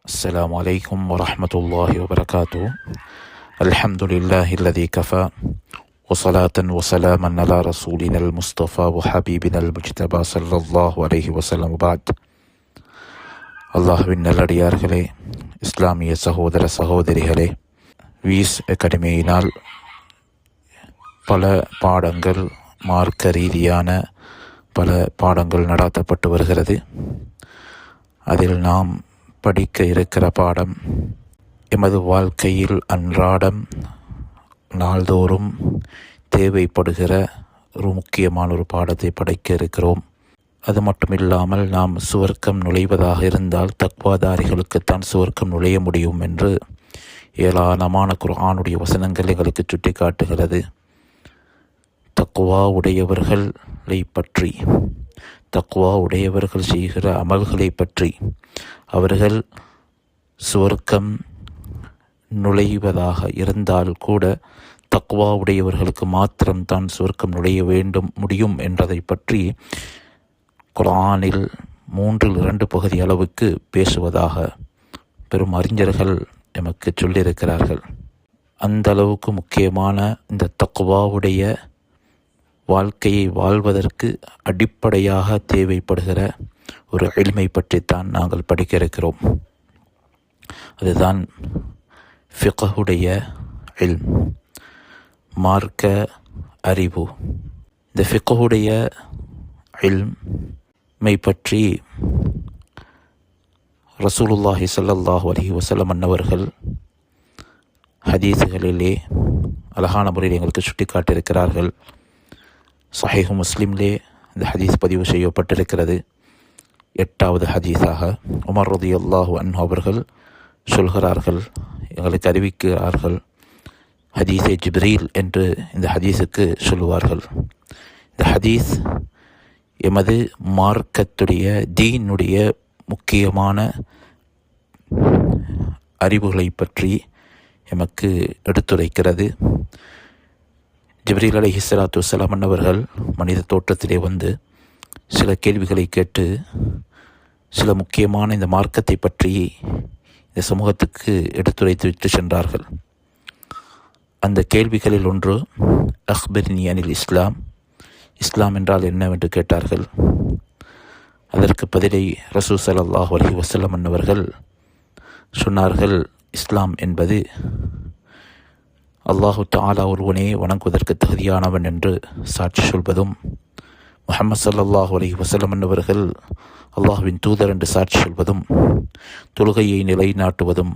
السلام عليكم ورحمة الله وبركاته. الحمد لله الذي كفى وصلاة وسلاما على رسولنا المصطفى وحبيبنا المجتبى صلى الله عليه وسلم. وبعد. அல்லாஹ்வின் நல்லடியார்களே, இஸ்லாமிய சகோதர சகோதரிகளே, வீஸ் அகாடமியினால் பல பாடங்கள், மார்க்க ரீதியான பல பாடங்கள் நடாத்தப்பட்டு வருகிறது. அதில் நாம் படிக்க இருக்கிற பாடம் எமது வாழ்க்கையில் அன்றாடம் நாள்தோறும் தேவைப்படுகிற ஒரு முக்கியமான ஒரு பாடத்தை படிக்க இருக்கிறோம். அது மட்டுமில்லாமல் நாம் சுவர்க்கம் நுழைவதாக இருந்தால் தக்வாதாரிகளுக்குத்தான் சுவர்க்கம் நுழைய முடியும் என்று ஏராளமான குர்ஆனுடைய வசனங்கள் எங்களுக்கு சுட்டி காட்டுகிறது. தக்வா உடையவர்களை பற்றி, தக்வா உடையவர்கள் செய்கிற அமல்களை பற்றி, அவர்கள் சுவர்க்கம் நுழைவதாக இருந்தால் கூட தக்வா உடையவர்களுக்கு மாத்திரம்தான் சுவர்க்கம் நுழைய முடியும் என்றதை பற்றி குர்ஆனில் 3/2 பகுதி அளவுக்கு பேசுவதாக பெரும் அறிஞர்கள் எமக்கு சொல்லியிருக்கிறார்கள். அந்த அளவுக்கு முக்கியமான இந்த தக்வாவுடைய வாழ்க்கையை வாழ்வதற்கு அடிப்படையாக தேவைப்படுகிற ஒரு இல்மை பற்றித்தான் நாங்கள் படிக்க இருக்கிறோம். அதுதான் ஃபிக்ஹுடைய இல்ம், மார்க்க அறிவு. இந்த ஃபிக்ஹுடைய இல்மை பற்றி ரசூலுல்லாஹி ஸல்லல்லாஹு அலைஹி வஸல்லம் அன்னவர்கள் ஹதீஸுகளிலே அழகான முறையில் எங்களுக்கு சுட்டி காட்டியிருக்கிறார்கள். சஹீஹ் முஸ்லிம்லே இந்த ஹதீஸ் பதிவு செய்யப்பட்டிருக்கிறது. 8வது ஹதீஸாக உமர் ரலியல்லாஹு அன்ஹு அவர்கள் சொல்கிறார்கள், எங்களுக்கு அறிவிக்கிறார்கள். ஹதீஸே ஜிப்ரீல் என்று இந்த ஹதீஸுக்கு சொல்லுவார்கள். இந்த ஹதீஸ் எமது மார்க்கத்துடைய தீனுடைய முக்கியமான அறிவுகளை பற்றி எமக்கு எடுத்துரைக்கிறது. ஜிப்ரீல் அலைஹிஸ்ஸலாத்து வஸ்ஸலாம் அன்னவர்கள் மனித தோற்றத்திலே வந்து சில கேள்விகளை கேட்டு சில முக்கியமான இந்த மார்க்கத்தை பற்றி இந்த சமூகத்துக்கு எடுத்துரைத்து விட்டு சென்றார்கள். அந்த கேள்விகளில் ஒன்று அக்பிர்னி அனில் இஸ்லாம், இஸ்லாம் என்றால் என்னவென்று கேட்டார்கள். அதற்கு பதிலை ரசூல் ஸல்லல்லாஹு அலைஹி வஸல்லம் அன்னவர்கள் சொன்னார்கள், இஸ்லாம் என்பது அல்லாஹு தஆலா ஒருவனே வணங்குவதற்கு தகுதியானவன் என்று சாட்சி சொல்வதும், முஹம்மது ஸல்லல்லாஹு அலைஹி வஸல்லம் அன்னவர்கள் அல்லாஹ்வின் தூதர் என்று சாட்சி சொல்வதும், தொழுகையை நிலைநாட்டுவதும்,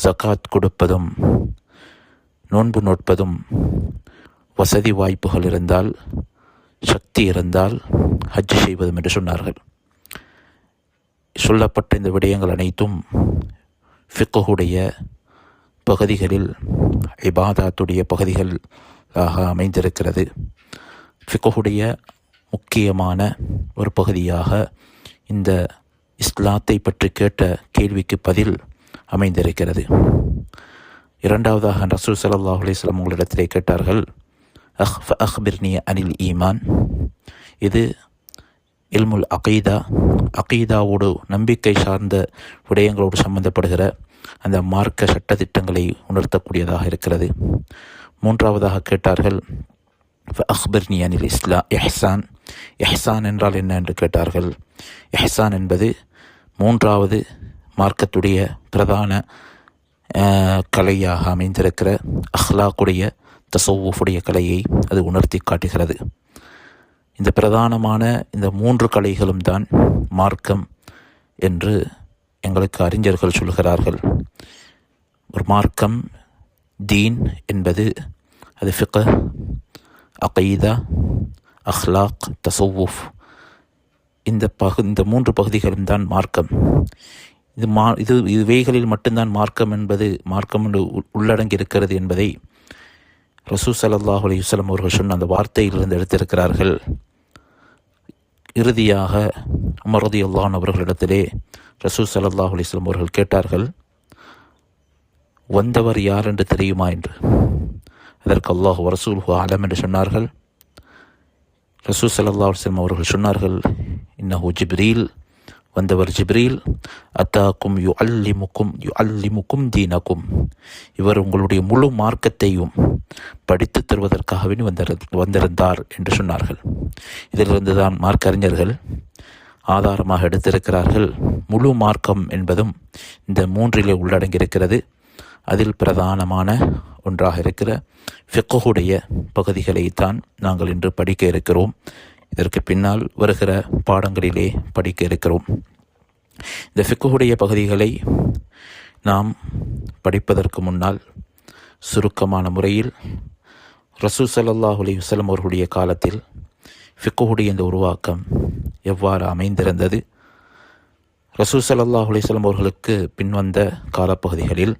ஜகாத் கொடுப்பதும், நோன்பு நோட்பதும், வசதி வாய்ப்புகள் இருந்தால், சக்தி இருந்தால் ஹஜ் செய்வதும் என்று சொன்னார்கள். சொல்லப்பட்ட இந்த விடயங்கள் அனைத்தும் ஃபிக்ஹுடைய பகுதிகளில், இபாதாத்துடைய பகுதிகளாக அமைந்திருக்கிறது. ஃபிக்ஹுடைய முக்கியமான ஒரு பகுதியாக இந்த இஸ்லாத்தை பற்றி கேட்ட கேள்விக்கு பதில் அமைந்திருக்கிறது. இரண்டாவதாக ரசூல் ஸல்லல்லாஹு அலைஹி வஸல்லம் உங்களிடத்திலே கேட்டார்கள், அக்பிர்னி அனில் ஈமான். இது இல்முல் அகீதா, அகீதாவோடு நம்பிக்கை சார்ந்த விடயங்களோடு சம்பந்தப்படுகிற அந்த மார்க்க சட்டத்திட்டங்களை உணர்த்தக்கூடியதாக இருக்கிறது. மூன்றாவதாக கேட்டார்கள், அக்பிர்னி அனில் இஹ்சான். இஹ்சான் என்றால் என்ன என்று கேட்டார்கள். இஹ்சான் என்பது 3வது மார்க்கத்துடைய பிரதான கலையாக அமைந்திருக்கிற அஹ்லாக்குடைய தஸவ்வுஃபுடைய கலையை அது உணர்த்தி காட்டுகிறது. இந்த பிரதானமான இந்த 3 கலைகளும் தான் மார்க்கம் என்று எங்களுக்கு அறிஞர்கள் சொல்கிறார்கள். ஒரு மார்க்கம், தீன் என்பது அது ஃபிக்ஹ், அகீதா, அஹ்லாக், தஸவ்வுஃப். இந்த 3 பகுதிகளும் தான் மார்க்கம். இது இவைகளில் மட்டும்தான் மார்க்கம் என்பது மார்க்கம் என்று உள்ளடங்கி இருக்கிறது என்பதை ரசூல் ஸல்லல்லாஹு அலைஹி வஸல்லம் அவர்கள் சொன்ன அந்த வார்த்தையிலிருந்து எடுத்திருக்கிறார்கள். இறுதியாக உமர் ரலியல்லாஹு அன்ஹு அவர்களிடத்திலே ரசூல் ஸல்லல்லாஹு அலைஹி வஸல்லம் அவர்கள் கேட்டார்கள், வந்தவர் யார் என்று தெரியுமா என்று. அதற்கு அல்லாஹ் வ ரசூலுஹு அலம் என்று சொன்னார்கள். ரசூல் ஸல்லல்லாஹு அலைஹி வஸல்லம் அவர்கள் சொன்னார்கள், இன்னஹு ஜிப்ரீல் வந்தவர் ஜிப்ரீல். அத்தாக்கும் யுஅல்லிமுக்கும் தீனக்கும், இவர் உங்களுடைய முழு மார்க்கத்தையும் படித்து தருவதற்காகவே வந்திருந்தார் என்று சொன்னார்கள். இதிலிருந்து தான் மார்க்க அறிஞர்கள் ஆதாரமாக எடுத்திருக்கிறார்கள். முழு மார்க்கம் என்பதும் இந்த மூன்றிலே உள்ளடங்கியிருக்கிறது. அதில் பிரதானமான ஒன்றாக இருக்கிற ஃபிக்ஹுடைய பகுதிகளைத்தான் நாங்கள் இன்று படிக்க இருக்கிறோம். இதற்கு பின்னால் வருகிற பாடங்களிலே படிக்க இருக்கிறோம். இந்த ஃபிக்ஹுடைய பகுதிகளை நாம் படிப்பதற்கு முன்னால் சுருக்கமான முறையில் ரசூல் ஸல்லல்லாஹு அலைஹி வஸல்லம் அவர்களுடைய காலத்தில் ஃபிக்ஹுடைய இந்த உருவாக்கம் எவ்வாறு அமைந்திருந்தது, ரசூல் ஸல்லல்லாஹு அலைஹி வஸல்லம் அவர்களுக்கு பின்வந்த காலப்பகுதிகளில்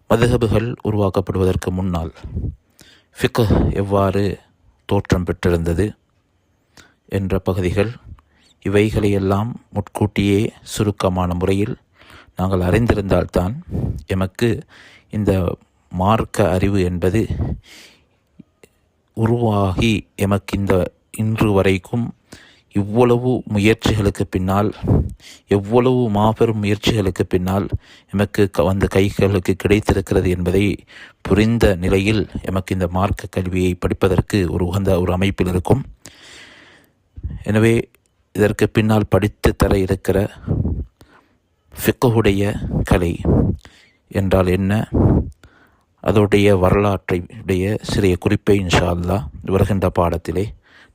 மதுஹபுகள் உருவாக்கப்படுவதற்கு முன்னால் ஃபிக்ஹ் எவ்வாறு தோற்றம் பெற்றிருந்தது என்ற பகுதிகள், இவைகளையெல்லாம் முட்கூட்டியே சுருக்கமான முறையில் நாங்கள் அறிந்திருந்தால்தான் எமக்கு இந்த மார்க்க அறிவு என்பது உருவாகி எமக்கு இந்த இன்று வரைக்கும் இவ்வளவு முயற்சிகளுக்கு பின்னால், எவ்வளவு மாபெரும் முயற்சிகளுக்கு பின்னால் எமக்கு கைகளுக்கு கிடைத்திருக்கிறது என்பதை புரிந்த நிலையில் எமக்கு இந்த மார்க்க கல்வியை படிப்பதற்கு ஒரு உகந்த ஒரு அமைப்பில் இருக்கும். எனவே இதற்கு பின்னால் படித்து தர இருக்கிற ஃபிக்ஹுடைய கலை என்றால் என்ன, அதோடைய வரலாற்றை சிறிய குறிப்பை இன்ஷா அல்லாஹ் வருகின்ற பாடத்திலே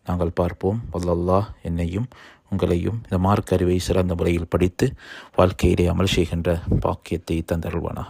நாங்கள் பார்ப்போம். அல்லாஹ் என்னையும் உங்களையும் இந்த மார்க்க அறிவை சிறந்த முறையில் படித்து வாழ்க்கையிலே அமல் செய்கின்ற பாக்கியத்தை தந்தருள்வானாக.